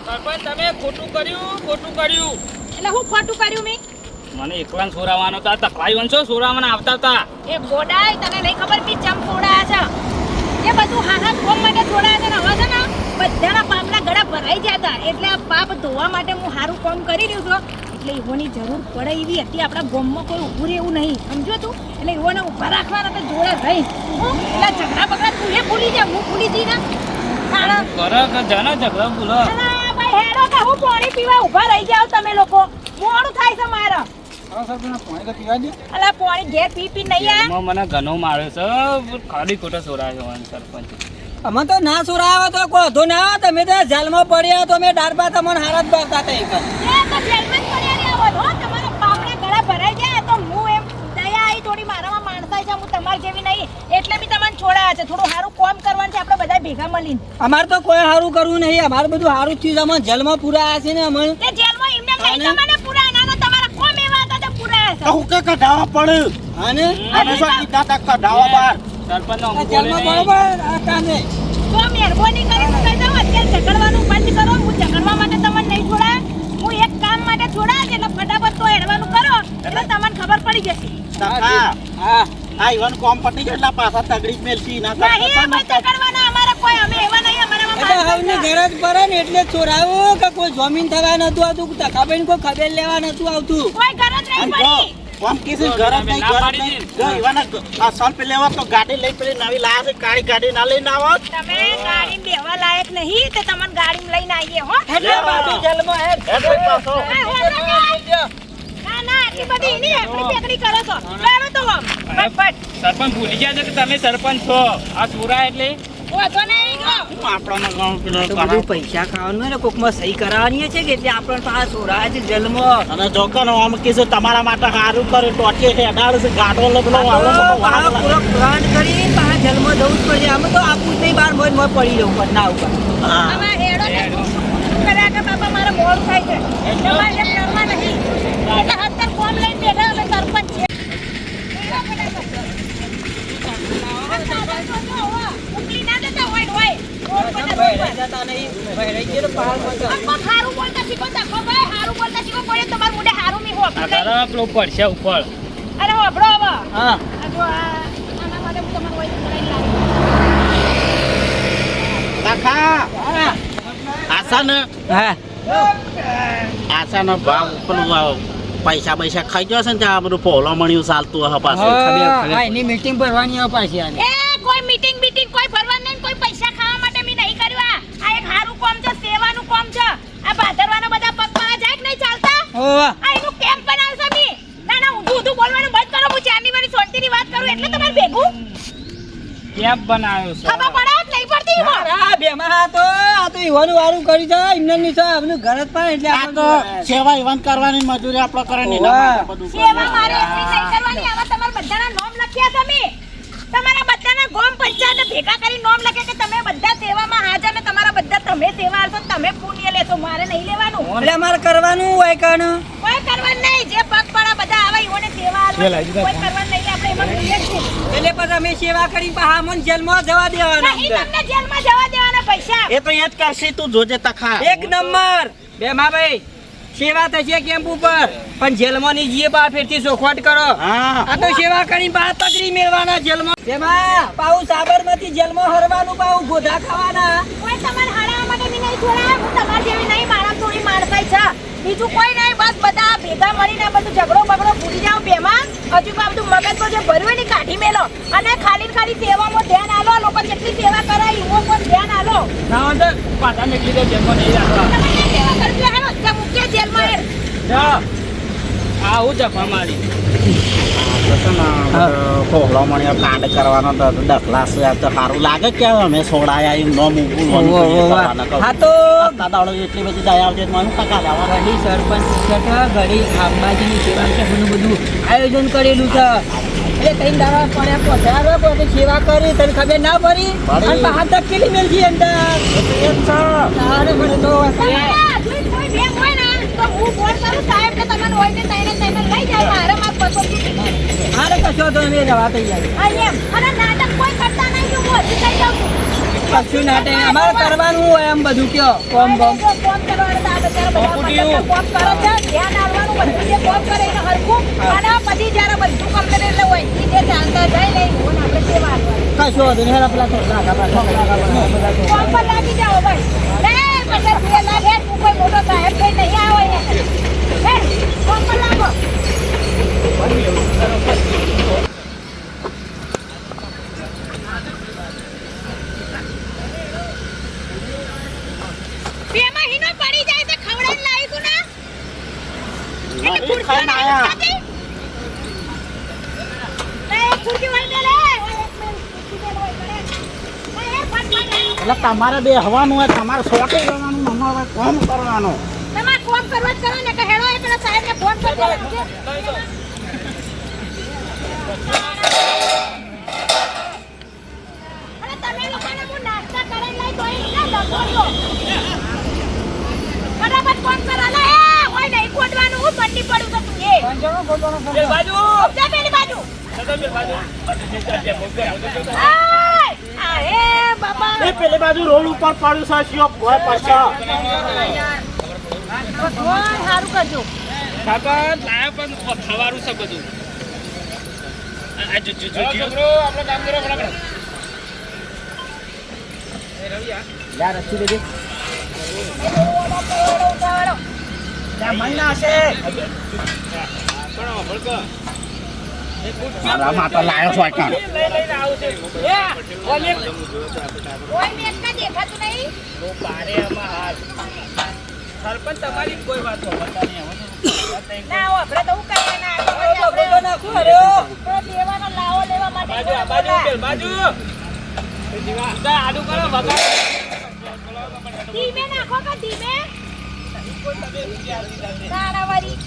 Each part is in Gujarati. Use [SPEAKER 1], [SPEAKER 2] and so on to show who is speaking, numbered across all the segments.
[SPEAKER 1] સરપંચ તમે ખોટું કર્યું.
[SPEAKER 2] એટલે હું ખોટું કર્યું મેં?
[SPEAKER 1] મને એકલાને સોરાવાનો હતા, તકલાઈ વંશો સોરાવાના આવતા હતા.
[SPEAKER 2] એ ગોડાય તને નહીં ખબર બી ચમ છોડાયા છે. એ બધું હારા કોમ માટે છોડાયા છે ને હવે છે ને બધાના પાપના ગળા ભરાઈ ગયા હતા. એટલે આ પાપ ધોવા માટે હું સારું કામ કરી રહ્યું છું. એટલે ઈવોની જરૂર પડે એવી હતી. આપણા ગામમાં કોઈ ઊભું રહેવું નહીં, સમજો તું? એટલે ઈવોને ઊભા રાખવાના તો જોડે રહી એટલે ઝઘડા બગડા તું એ ભૂલી જા, હું ભૂલી જઈ ને
[SPEAKER 1] જાના ઝઘડા બોલો.
[SPEAKER 2] ભાઈ હેડો કે હું પાણી પીવા ઊભા રહી જાવ તમે લોકો. મોડું થાય છે મારા. અલા પાણી ઘેર પી નહીં આયા.
[SPEAKER 1] મને ઘણો માર્યો છે, ખાલી ખોટા સોરાયો છે સરપંચ.
[SPEAKER 3] અમે તો ના સુરાવા તો કોધો ના તમે તો જેલમાં પડ્યા તો મેં ડારબા તમને હારત બારતા હતા એક
[SPEAKER 2] એ તો જેલમાં જ પડ્યા રહ્યા હોત હો. તમારા પાપના ગળા ભરાઈ ગયા તો હું એમ દયા આવી થોડી મારામાં માણસાઈ છે, હું તમાર જેવી નહીં એટલે બી તમને છોડાયા છે. થોડું સારું કામ કરવાનું છે આપણે બધા ભેગા મળીને.
[SPEAKER 3] અમારે તો કોઈ સારું કરવું નહીં, અમારે બધું સારું થયું છે. અમે જેલમાં પૂરા છે ને અમે
[SPEAKER 2] તે જેલમાં એમને કઈ તમને પૂરા ના તમારા કોમ એવા હતા તે પૂરા છે.
[SPEAKER 4] હું કે કઢાવા પડે
[SPEAKER 3] અને
[SPEAKER 4] હંમેશા કીધા તા કઢાવા બહાર
[SPEAKER 1] સરપંચ નો
[SPEAKER 3] જેલમાં બરોબર આ કામે
[SPEAKER 2] તો મહેરબાની કરીને કહી દઉં અત્યારે ઝઘડવાનું બંધ કરો. હું ઝઘડવા માટે તમને નહીં છોડાય, હું એક કામ માટે છોડાય છે એટલે ફટાફટ તો હેડવાનું કરો એટલે તમને ખબર પડી જશે.
[SPEAKER 4] હા આ ઈવન કોમ પટી ગયો એટલે પાછા તગડી મેલતી ના
[SPEAKER 2] નહીં એ ભાઈ ઝઘડવાના અમારે કોઈ અમે એવા નહીં અમારામાં
[SPEAKER 3] એટલે
[SPEAKER 2] માણસાઈ
[SPEAKER 3] હવને
[SPEAKER 2] છે.
[SPEAKER 3] ઘર જ પડે ને એટલે છોરાવું કે કોઈ જમીન થવા નતું આવતું, તકાબેન કોઈ ખબર લેવા નતું આવતું.
[SPEAKER 2] કોઈ ગરજ નહીં પડી.
[SPEAKER 4] કોમ કીધું ઘર જ નહીં ઘર જ નહીં જો ઈવન આ સંપ લેવા તો ગાડી લઈ પેલી નવી લાયા છે કાળી ગાડી ના લઈને આવો
[SPEAKER 2] તમે ગાડી બેહવા લાયક નહીં તે તમને ગાડી લઈને આવીએ હો.
[SPEAKER 3] એટલે પાછું જેલમાં હેડ
[SPEAKER 4] પાછો
[SPEAKER 2] ના ના આટલી બધી એની એકડી પેકડી કરો છો. બેડો તો આમ ફટફટ.
[SPEAKER 1] સરપંચ ભૂલી ગયા છો કે તમે સરપંચ છો. આ સોરા એટલે
[SPEAKER 2] વાંધો નહીં જો.
[SPEAKER 4] આપણાના ગામ પેલો
[SPEAKER 3] તો બધું પૈસા ખાવાનું હોય ને કોકમાં સહી કરાવવાની છે કે એટલે આપણે પાસે છોરાય છે જેલમાં.
[SPEAKER 4] અને જોકન આમ કીધું તમારા માટે સારું કરે ટોચે હેડાડ છે ગાડો લગલો
[SPEAKER 3] પાછો પૂરો પ્લાન કરી પાછા જેલમાં જવું જ પડશે. અમે તો આપું જ નહીં બહાર મોજ મોજ પડી રહું પણ ના ઉપર.
[SPEAKER 2] આમાં હેડો ને કર્યા કે બાપા મારે મોડું થાય છે. તમારે એમ કરવા નહીં. એટલે અત્યારે કોમ લઈને બેઠા અમે સરપંચ છે. ઉકલી ના દેતા હોય ને હોય. રોડ પર ના રોડ પર.
[SPEAKER 3] જતા નહીં ભરાઈ ગયો પહાડ પર.
[SPEAKER 2] હારું બોલતા શીખો તકો ભાઈ હારું બોલતા શીખો કોઈ તમાર મુંડે હારું નહીં હોપ
[SPEAKER 1] આ તારા પેલો પડશે ઉપર.
[SPEAKER 2] અરે હોબળો હવે
[SPEAKER 3] હા
[SPEAKER 2] આ જો આના માટે હું તમારું વઈ બોલાઈ
[SPEAKER 4] કાકા આશા ને
[SPEAKER 3] હા
[SPEAKER 4] આશા નો ભાવ પેલું પૈસા પૈસા ખાઈ ગયો છે ને ત્યાં બધું પોલો મળ્યું ચાલતું હશે પાછું
[SPEAKER 3] હા એની મીટિંગ ભરવાની હોય પાછી આને.
[SPEAKER 2] એ કોઈ મીટિંગ બીટિંગ કોઈ ભરવા નહીં કોઈ પૈસા ખાવા માટે મે નહીં કર્યું. આ એક હારું કામ છે સેવાનું કામ છે. આ ભાદરવાના બધા પગમાં જાય કે નહીં ચાલતા
[SPEAKER 3] ઓવા
[SPEAKER 2] આ એનું કેમ્પ બનાવશે મી. ના ના ઊંધું ઊંધું બોલવાનું બંધ કરો. હું ચારની વાળી સોનતીની વાત કરું એટલે તમારે ભેગું
[SPEAKER 1] કેપ બનાવ્યો છે.
[SPEAKER 2] ખબર પડે જ નહીં પડતી એમાં.
[SPEAKER 3] આ બેમાં આ તો ઈવાનું વારું કરી છે એમને ની છે આપનું ઘર જ પણ એટલે
[SPEAKER 4] આ તો સેવા ઈવન કરવાની મજૂરી આપણે કરવાની
[SPEAKER 3] ઓવા.
[SPEAKER 4] એના માટે બધું
[SPEAKER 2] સેવા મારે એટલી નહીં કરવાની. આમાં તમારા બધાના નામ લખ્યા છે મે. તમારા બધાના ગામ પંચાયત ભેગા કરી નામ લખે કે તમે બધા સેવામાં હાજર ને તમારા બધા તમે સેવા આલશો તમે પુણ્ય લેશો. મારે નહીં લેવાનું.
[SPEAKER 3] એટલે અમારે કરવાનું હોય કાણ
[SPEAKER 2] કોઈ કરવાનું નહીં. જે પગપાળા બધા આવે ઈઓને સેવા આલવાની. કોઈ કરવાનું નહીં. આપણે એમાં જોઈએ જ છીએ.
[SPEAKER 3] એટલે પછી અમે સેવા કરી પાછા અમને જેલમાં જવા દેવાના
[SPEAKER 2] નહીં તમને જેલમાં જવા દેવાના પૈસા.
[SPEAKER 4] એ તો એ જ કરશે તું જોજે તખા
[SPEAKER 3] એક નંબર બે માં ભાઈ સેવા થશે કેમ્પ ઉપર પણ જેલમાં ની જીએ બા ફેરથી સોખવટ કરો.
[SPEAKER 4] હા
[SPEAKER 3] આ તો સેવા કરી બા તગરી મેળવાના જેલમાં બેમાં પાઉ સાબરમતી જેલમાં હરવાનું પાઉ ગોધા ખાવાના.
[SPEAKER 2] કોઈ તમારે હાડાવા માટે બી નહીં છોડાય. હું તમારી જેવી નહીં. મારા થોડી માણસાઈ છે. બીજું કોઈ નહીં. બસ બધા ભેગા મળીને બધું ઝઘડો બગડો ભૂલી જાઓ. બેમાં હજુ આ બધું મગજમાં જે ભર્યું હોય ને કાઢી મેલો અને ખાલી ને ખાલી સેવામાં ધ્યાન આલો. લોકો જેટલી સેવા કરાય એવો પણ ધ્યાન આલો.
[SPEAKER 1] ના હોય તો પાછા નીકળી દે જેલમાં નહીં રાખવા.
[SPEAKER 2] તમે સેવા કરજો હેનો જે મુખ્ય જેલમાં એ
[SPEAKER 1] જા. આ હું જફા મારી.
[SPEAKER 4] કોહળો મણિયો કાંડ કરવાનો દખલા છે તો સારું લાગે કે અમે છોડાયા એમ ન મૂકવું
[SPEAKER 3] હા તો
[SPEAKER 4] દાદાઓ એટલી બધી દયા આવતી મને ટકા લેવા
[SPEAKER 3] ઘડી સરપંચ છે ઘડી અંબાજીની સેવા છે બધું આયોજન કરેલું છે. એટલે ત્રણ દાડા પડ્યા પધારો પછી સેવા કરી તને ખબર ના પડી અને બહાર ધકેલી મેલજી અંદર તારે મને તો
[SPEAKER 2] તમારા જોઈ કોઈ બેન હોય ને તો હું ફોન કરું સાહેબ કે તમને હોય ને તઈને લઈ જાય. મારે માર પતો
[SPEAKER 3] મારે કશો તો અમે જવા તૈયાર.
[SPEAKER 2] આ એમ અને નાટક કોઈ કરતા નહીં. હું હજી કહી દઉં છું.
[SPEAKER 3] કશું ના થાય અમારે કરવાનું હોય એમ બધું કયો કોમ
[SPEAKER 2] અને જો કોમ કરવાનું તો આ બચારા બધા પકડતા કોમ કરે છે. ધ્યાન આપવાનું બધું જે કોમ કરે એને હરખું. અને પછી જ્યારે બધું complete એટલે હોય ઈ જે ચાલતા જાય ને ઈ ઓને આપણે સેવા આપવાની.
[SPEAKER 3] કશું વાંધો નહીં હેરા પેલા થોડા
[SPEAKER 2] કોમ પર લાગી જાઓ ભાઈ. લે પછી તું એ લાગે તું કોઈ મોટો સાહેબ કઈ નહીં આવો અહીંયા. હે કોમ પર લાગો. પેમાં હીનો પડી જાય તો ખવડાવીને લાવીશું ને. એટલે
[SPEAKER 4] નહીં
[SPEAKER 2] ખુરશીઓ
[SPEAKER 4] ખાઈને
[SPEAKER 2] નહીં
[SPEAKER 4] આયા.
[SPEAKER 2] ખાતી? લે, એક ખુરશી વાળી દે લે. ઓય, એક મિનિટ, ખુરશી દે, ઓય, કરે. લે, ફટ.
[SPEAKER 4] એટલે તમારે બે હવાનું હોય તમારે સોટે જવાનું અમારે કોમ કરવાનું.
[SPEAKER 2] તમારે કોમ કરવા જ કરો ને કે હેડો એ પેલા સાહેબને ફોન કરી દેવાનો. અરે તમે લોકોને હું નાસ્તા કરીને લઈ તોય ના લખોડ્યો. ફટાફટ ફોન કરો લે. ઓય નહીં ખોદવાનું હું બંડી પડું તો તું એ.
[SPEAKER 1] બાજુ
[SPEAKER 2] જા પેલી બાજુ.
[SPEAKER 1] બાજુ
[SPEAKER 2] આય! આ હે બાબા.
[SPEAKER 4] એ પેલી બાજુ રોડ ઉપર પડ્યું છે શિયો ભોય પાછા.
[SPEAKER 2] ભગવાન હારું કરજો.
[SPEAKER 1] કાકા લાયા પણ ખવારું છે બધું. આ જો આપણે કામ કરો બરાબર.
[SPEAKER 3] યાર રસી દેજે
[SPEAKER 2] ઉતાવળો.
[SPEAKER 3] ત્યાં મહિના હશે
[SPEAKER 1] પણ ભડકો
[SPEAKER 4] મારા માતા લાયો છો કાં.
[SPEAKER 1] લઈને આવું છે. એ ઓલે
[SPEAKER 2] ઓય મેં કા દેખાતું નહીં.
[SPEAKER 1] નો પારે આમાં હાલ. સરપંચ તમારી કોઈ વાત હોતા નહીં હવે.
[SPEAKER 2] ના આપણે તો હું કરવાના
[SPEAKER 3] બોલો નાખો અરે
[SPEAKER 2] દેવાનો લાવો લેવા માટે
[SPEAKER 1] બાજુ આ બાજુ ઉકેલ, બાજુ ઉતા આડું કરો વગાડ.
[SPEAKER 2] ધીમે નાખો કે ધીમે તારાવારી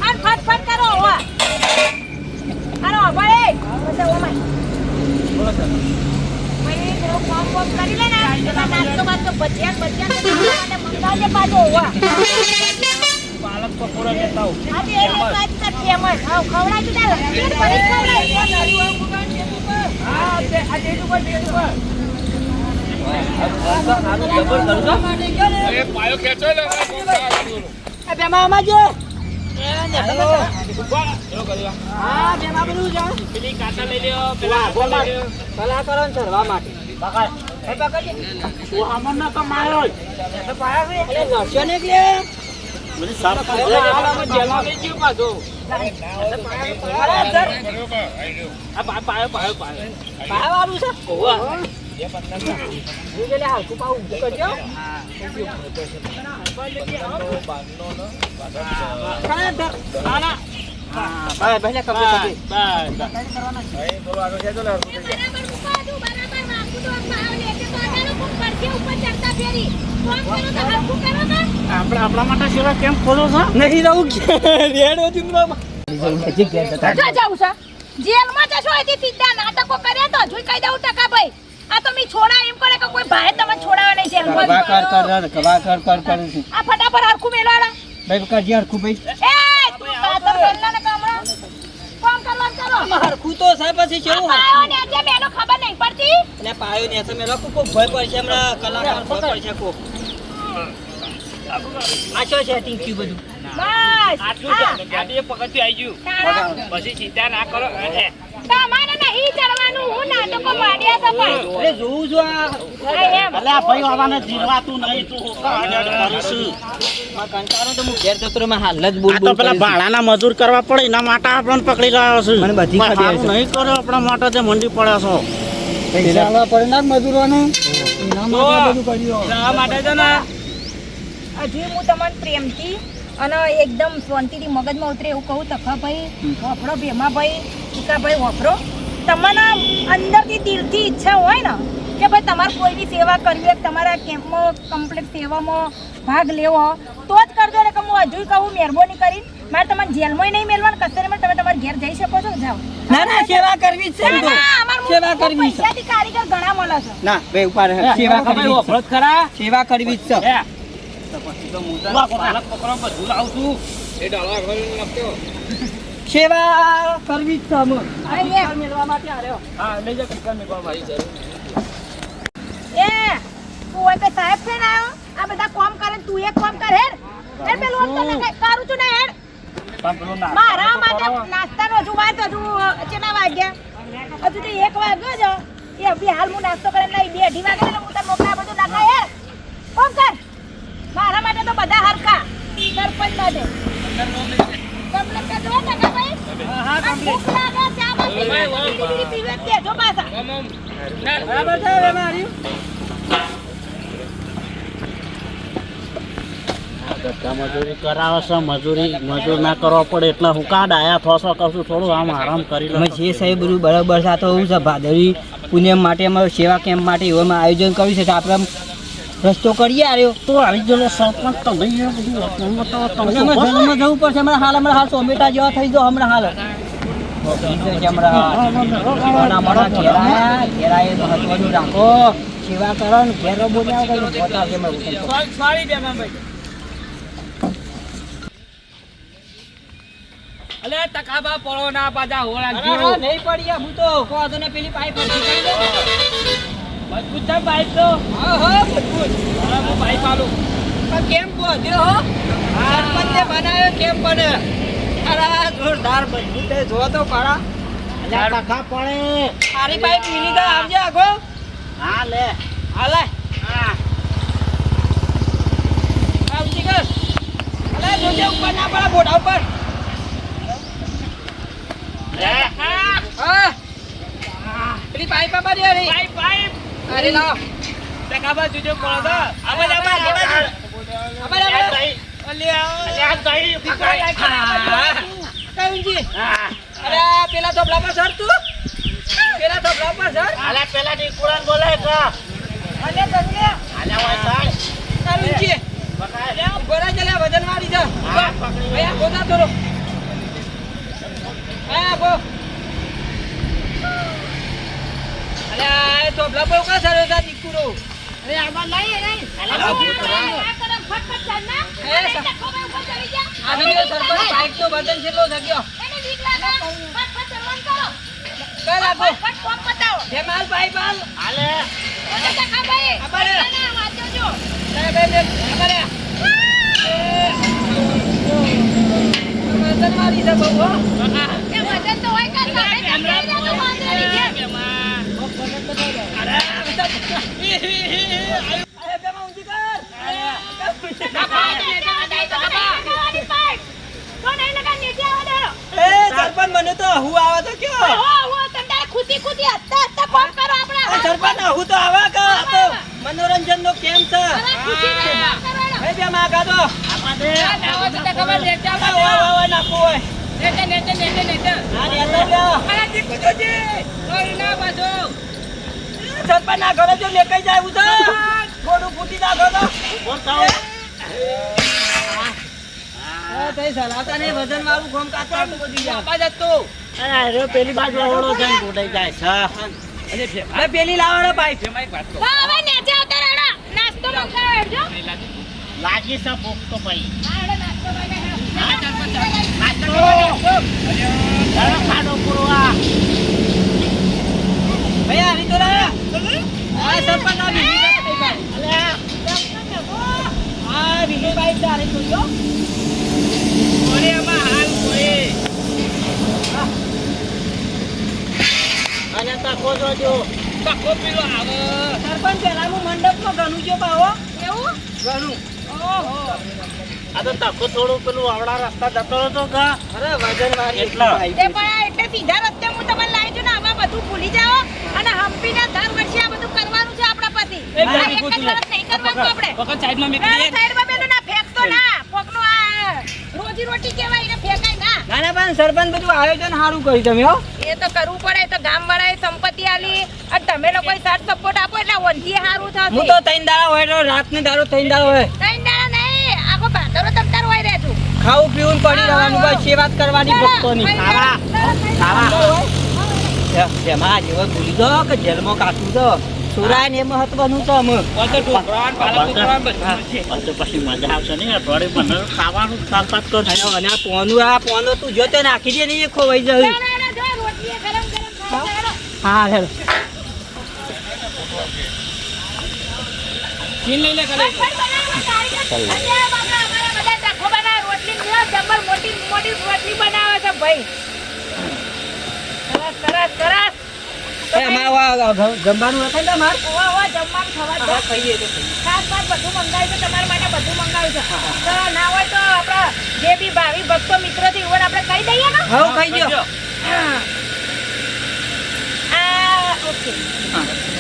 [SPEAKER 2] આ ફટ કરો હોવા આનો ભાઈ બધા ઓમાય ભાઈ જો કામ કરી લે ને નાસ્તો બાસ્તો ભજીયા માટે મંગાવજે પાછો હોવા
[SPEAKER 1] પાલક પકોડા લેતા આવું.
[SPEAKER 2] આજે એ વાત તો ફેમસ આવ ખવડાવી તો દે ફરી ખવડાવી
[SPEAKER 1] હા તે આ જેટલું પર અરે પાયો ખેંચો લે
[SPEAKER 3] આ બેમાં આમાં જો
[SPEAKER 1] હા જેમાં બધું છે પેલી કાકા લઈ લ્યો પેલા આખો લઈ લ્યો.
[SPEAKER 3] કલાકારો ને સરવા માટે
[SPEAKER 2] એ પકડજે
[SPEAKER 4] તું આમાં ના કમાયો જ.
[SPEAKER 1] તો પાયા વે.
[SPEAKER 3] અરે નરસ્યો ને કે
[SPEAKER 4] બધી સાફ
[SPEAKER 1] અરે હાલ અમે જેલમાં લઈ ગયો પાછો. આ પાયો
[SPEAKER 3] પાવાનું છે
[SPEAKER 1] ઓવા.
[SPEAKER 3] હું જે લે હાલકું પાઉં ઊભું કરજો ખરેખર
[SPEAKER 1] આના
[SPEAKER 3] ભાઈ પહેલા કપડે કપડે
[SPEAKER 2] બરાબર મુકાજો બરાબર માખું તો ભાવ લે કે તો કોણ પરથી ઉપર ચડતા ફેરી કોમ કરો તો હરખું કરો ને
[SPEAKER 4] આપણે આપણા માટે સેવા કેમ ખોલો છો.
[SPEAKER 3] નહીં રહું રેડો ચુંગમાં
[SPEAKER 2] જો જાઉં છે જેલમાં જશો એથી સીધા નાટકો કર્યા તો જોઈ કહી દઉં ટકા ભાઈ આ તો મી છોડા એમ કરે કે કોઈ ભાઈ તમને છોડાવે નહીં જેલમાં આ ફટાફટ હરખું મેલવાડા
[SPEAKER 3] ભાઈ કરજી હરખું ભાઈ
[SPEAKER 2] એ તું કાતર ગલ્લા ને કામડા કોમ કરવાનું કરો
[SPEAKER 3] હરખું તો સાહેબ પછી કેવું
[SPEAKER 2] પાયો ને જે મેનો ખબર નહીં પડતી
[SPEAKER 3] એટલે પાયો ને એસે મેલો કો ભય પડશે હમણાં કલાકાર ભય પડશે કો આ શું સેટિંગ થયું બધું
[SPEAKER 2] બસ
[SPEAKER 1] આટલું જ ગાડી પકડતી આવી ગયું.
[SPEAKER 2] તારા
[SPEAKER 1] પછી ચિંતા ના કરો.
[SPEAKER 2] તમારે નહીં ચડવાનું હું નાટકો માંડ્યા તો પણ
[SPEAKER 3] અરે જોઉં છું આ
[SPEAKER 2] એમ
[SPEAKER 4] અલે આ ભાઈ આવાને જીરવાતું નહીં તું હું કરીશું.
[SPEAKER 3] કંટાળો તો હું ઘેર જતો રહ્યો, હાલ જ બોલ
[SPEAKER 4] આ તો
[SPEAKER 3] બોલ
[SPEAKER 4] પેલા
[SPEAKER 3] કરું છું.
[SPEAKER 4] ભાડાના મજૂર કરવા પડે એના માટે આપણને પકડી લાવ્યો છું.
[SPEAKER 3] મને બધી
[SPEAKER 4] કોઈ
[SPEAKER 3] ખબર
[SPEAKER 4] સારું
[SPEAKER 3] છે.
[SPEAKER 4] નહીં કર્યો આપણા માટે જે મંડી પડ્યા છો.
[SPEAKER 3] પૈસા આલવા પડે ના મજૂરોને એના માટે
[SPEAKER 1] તો
[SPEAKER 3] બધું કર્યું
[SPEAKER 1] જવા માટે છે ને
[SPEAKER 2] હજી હું તમને પ્રેમથી અને એકદમ શાંતિથી મગજમાં ઉતરે એવું કહું તખા ભાઈ વફરો ભેમા ભાઈ ટીકા ભાઈ વફરો તમને અંદરથી દિલથી ઈચ્છા હોય ને કે ભાઈ તમારે કોઈની સેવા કરવી હોય તમારા કેમ્પમાં કમ્પ્લીટ સેવામાં ભાગ લેવો તો જ કરજો ને કે હું હજુ કહું મહેરબાની કરીને મારે તમારે જેલમાં નહીં મેળવાનું કશે નહીં તમે તમારા ઘેર જઈ શકો છો જાઓ
[SPEAKER 3] ના ના સેવા કરવી જ છે એમ તો. સેવા કરવી છે
[SPEAKER 2] પૈસાથી કારીગર ઘણા મળે છે
[SPEAKER 3] ના બે ઉપર સેવા કરવી જ છે.
[SPEAKER 1] ખરા
[SPEAKER 3] સેવા કરવી જ છે
[SPEAKER 1] તો પછી તો હું તને પાલક પકડવા બધું લાવું છું. એ ડાળા ઘરે નાખતો.
[SPEAKER 3] સેવા કરવી જ છે અમે.
[SPEAKER 2] અહીં એમ.
[SPEAKER 3] મેળવા માટે આવ્યો
[SPEAKER 1] હા લઈ જા કિશન મેં ભાઈ જરૂર.
[SPEAKER 2] એ તું હોય કે સાહેબ છે ને આવ્યો આ બધા કામ કરે ને તું એક કામ કર હેડ હેડ પેલું આમ તો ના કરું છું ને હેડ મારા માટે નાસ્તાનો હજુ વાત હજુ કેટલા વાગ્યા હજુ તો 1 વાગ્યો છે એ અભી હાલ હું નાસ્તો કરીને લઈ 2:30 વાગે એટલે હું તને મોકલા બધું નાખા હેડ કોમ કર મારા માટે તો બધા હરખા સરપંચ માટે કમ્પ્લીટ કર દો ટકા ભાઈ હા કમ્પ્લીટ લાગે ચા માં પીવે કે જો પાછા
[SPEAKER 3] બરાબર છે હવે મારી
[SPEAKER 4] બધા મજૂરી કરાવે છે મજૂર ના કરવા પડે એટલે હું કાઢ આયા થોસો કરશું થોડું આમ આરામ કરી લો
[SPEAKER 3] જે સાહેબ બધું બરાબર છે આ તો એવું છે ભાદરવી પુણ્ય માટે અમારે સેવા કેમ્પ માટે એવું આયોજન કર્યું છે તો આપણે રસ્તો કરીએ આવ્યો
[SPEAKER 4] તો આવી ગયેલો સરપંચ તો નહીં બધું
[SPEAKER 3] જવું પડશે હમણાં હાલ ટોમેટા જેવા થઈ જાઓ હમણાં હાલ મહત્વનું રાખો સેવા કરો ને ઘેરો બોલ્યા
[SPEAKER 1] અલે ટકાબા પડો ના પાછા હોળા
[SPEAKER 3] નહીં પડી હું તો કહો ને પેલી પાઇપ
[SPEAKER 1] મજબૂત છે પાઇપ તો
[SPEAKER 3] મજબૂત
[SPEAKER 1] હું પાઇપ આલું
[SPEAKER 3] કેમ બોધ્યો હો સરપંચે બનાવ્યો કેમ બને અરે જોરદાર મજબૂત છે જો તો પાડા
[SPEAKER 4] ટકા પડે
[SPEAKER 3] સારી પાઇપ મિલી તો આવજે આગો
[SPEAKER 4] હા લે
[SPEAKER 3] હાલે
[SPEAKER 4] હા
[SPEAKER 3] આવજી કર અલે જોજે ઉપર ના પડે બોડા ઉપર હા પેલી પાઇપ આપા દે રે
[SPEAKER 1] પાઇપ
[SPEAKER 3] અરે લાવ
[SPEAKER 1] ટકાબા જોજો પડો તો
[SPEAKER 3] આપા કયુંજી અરે પેલા ધોબલા પર સર તું પેલા ધોબલા પર સર
[SPEAKER 4] આલા પેલા ની કુરાન બોલાય કા
[SPEAKER 3] અલે તને
[SPEAKER 4] આલા હોય સાલ
[SPEAKER 3] કયુંજી
[SPEAKER 4] પકડ
[SPEAKER 3] ગોરા ચલે વજન મારી જા
[SPEAKER 4] હા પકડી
[SPEAKER 3] ભૈયા ગોતા થોડો હા બો અલે આ ધોબલા પર કા સર જા દીકુરો
[SPEAKER 2] અરે આમાં નહીં નહીં
[SPEAKER 3] અલા
[SPEAKER 2] ફટફટ ચાલ ના ટકો ભાઈ ઉપર ચડી જા
[SPEAKER 3] આ video સરપંચ બાઈક તો વજન કેટલો થયો
[SPEAKER 2] એને બીક લાગે ફટફટ ચલવાનું કરો
[SPEAKER 3] કર આપો
[SPEAKER 2] ફટ કોમ બતાવો
[SPEAKER 3] જમાલ ભાઈ બાલ
[SPEAKER 4] આલે
[SPEAKER 2] ઓલે ટકા ભાઈ
[SPEAKER 3] આબારે.
[SPEAKER 2] ના વાંચો જો
[SPEAKER 3] બે અમારે વજન મારી દે બહુ હો
[SPEAKER 2] એ વજન તો હોય કા સાહેબ કેમેરા તો વાંદરાની જેમ
[SPEAKER 3] અરે બેમાં ઊંચી કર એ સરપંચ મને તો હું આવે તો કયો સરપંચ હું તો આવે કે આ તો મનોરંજન નો કેમ છે એ બે માગા તો
[SPEAKER 4] આપા દે
[SPEAKER 3] ઓય નાખો ઓય આ નેતા સરપંચ ના ઘરે જો લેકાઈ જાય હું તો થોડું ફૂટી નાખો તો
[SPEAKER 4] બોલ તાવ
[SPEAKER 3] તઈ સલાતા ને વજન વાળું ગોમ કાકા બધી જા
[SPEAKER 4] અરે પેલી બાજુ ઓળો જઈને ગોડાઈ જાય છે
[SPEAKER 3] અરે પેલી લાવવાનો પાઇપ
[SPEAKER 4] લાગી છે ભૂખ તો ભાઈ ખાડો પૂરવા
[SPEAKER 3] ભૈયા આવી તો રા આ સરપંચ ના બીજી આ બીજી બાઈક તારે જોજો
[SPEAKER 4] અને તકો જોજો
[SPEAKER 3] સરપંચ પેલાનું મંડપમાં ઘણું જો પાવો ઘણું
[SPEAKER 4] આ તો તકો થોડું પેલું આવડા રસ્તા જતો હતો કા
[SPEAKER 3] અરે વજન વાળી
[SPEAKER 4] એટલા.
[SPEAKER 2] એટલે સીધા રસ્તે હું તમને લાવી છું ને આમાં બધું ભૂલી જાઓ અને હમ્પીના દર વર્ષે આ બધું કરવાનું છે આપણા પછી
[SPEAKER 1] એક
[SPEAKER 2] આ
[SPEAKER 1] ગાડી
[SPEAKER 2] એક જ
[SPEAKER 1] ગોતી લે.
[SPEAKER 2] વર્ષ નહીં કરવાનું આપણે
[SPEAKER 1] પકડ સાઈડમાં મેકી દે.
[SPEAKER 2] સાઈડમાં પેલું ના ફેંકતો ના કોકનું આ રોજી રોટી કહેવાય એને ફેંકાય ના
[SPEAKER 3] ના પણ સરપંચ બધું આયોજન સારું કર્યું તમે હો
[SPEAKER 2] એ તો કરવું પડે તો ગામ વાળાએ સંપત્તિ આલી અને તમે લોકો સાથ સપોર્ટ આપો એટલે વંધીએ સારું
[SPEAKER 3] હું
[SPEAKER 2] થશે
[SPEAKER 3] તો 3 દાડા હોય તો રાત ને દાડો 3 દાડા હોય
[SPEAKER 2] ત્રણ દાડા નહીં આખો ભાદરો તમતાર હોય રહેતું
[SPEAKER 3] ખાવું પીવું ને પડી રહેવાનું બસ સેવા જ કરવાની ભક્તોની જેમાં જેવો ભૂલી દો કે જેલમાં કાઢવું તો સુરાય ને એ મહત્વનું તો અમે
[SPEAKER 1] પાલક ટોકરાવાન બધું છે.
[SPEAKER 4] તો પછી મજા આવશે ને અઠવાડિયે મને ખાવાનું ખાપાત કરશે
[SPEAKER 3] અને આ પોનો તું જો તે નાખી દે ને એ ખોવાઈ જાય
[SPEAKER 2] રોટલી ગરમ ગરમ ખાવા
[SPEAKER 3] હા હેલો
[SPEAKER 1] ચીન લઈ લે ખાલી
[SPEAKER 2] ફટફટ બનાવો, કારીગર. અને બાપા અમારા બધા ડખો બનાવે, રોટલી ને જબર મોટી મોટી રોટલી બનાવે છે ભાઈ. સરસ સરસ સરસ. તો
[SPEAKER 3] એ અમારે જમવાનું નથી ને અમારે
[SPEAKER 2] ઓવા ઓવા જમવાનું ખવા દો.
[SPEAKER 1] ખાઈએ તો ખાઈએ.
[SPEAKER 2] ખાસ બાત બધું મંગાવ્યું છે તમારા માટે, બધું મંગાવ્યું છે. તો ના હોય તો આપણા જે બી ભાવિ ભક્તો મિત્રો છે એવું આપણે કહી દઈએ ને.
[SPEAKER 3] હવે ખાઈ ગયો
[SPEAKER 2] ઓકે.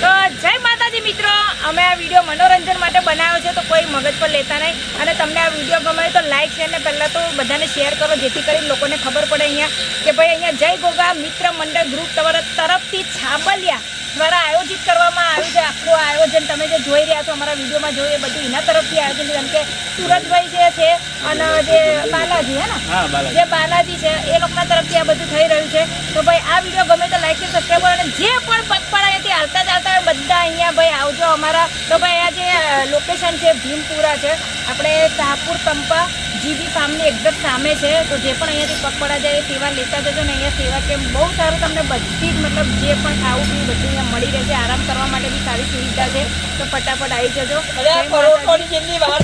[SPEAKER 2] તો જય માતાજી મિત્રો, અમે આ વિડીયો મનોરંજન માટે બનાવ્યો છે, તો કોઈ મગજ પર લેતા નહીં. અને તમને આ વિડીયો ગમે તો લાઈક શેર ને પહેલાં તો બધાને શેર કરો, જેથી કરીને લોકોને ખબર પડે અહીંયા કે ભાઈ અહીંયા જય ગોગા મિત્ર મંડળ ગ્રુપ તરફથી છાબલિયા દ્વારા આયોજિત કરવામાં આવ્યું છે. આખું આયોજન તમે જે જોઈ રહ્યા છો અમારા વિડીયોમાં જોઈએ, બધું એના તરફથી આયોજન છે. જેમ કે સુરજભાઈ જે છે અને જે બાલાજી હે ને,
[SPEAKER 1] હા બાલાજી.
[SPEAKER 2] જે બાલાજી છે એ લોકોના તરફથી આ બધું થઈ રહ્યું છે. તો ભાઈ આ વિડીયો ગમે તો લાઈક સબસ્ક્રાઈબ કરો, અને જે પણ પગપાળા અહીંયાથી હાલતા ચાલતા હોય બધા અહીંયા ભાઈ આવજો અમારા. તો ભાઈ આ જે લોકેશન છે ભીમપુરા છે, આપણે શાહપુર કંપા જીબી ફાર્મની એક્ઝેક્ટ સામે છે. તો જે પણ અહીંયાથી પગપાળા જાય એ સેવા લેતા જજો ને. અહીંયા સેવા કેમ બહુ સારું, તમને બધી જ મતલબ જે પણ ખાવું પીવું બધું અહીંયા મળી રહેશે. આરામ કરવા માટે બી સારી સુવિધા છે, તો ફટાફટ આવી જજો.
[SPEAKER 3] અરે આ પરોઠોની જેટલી વાર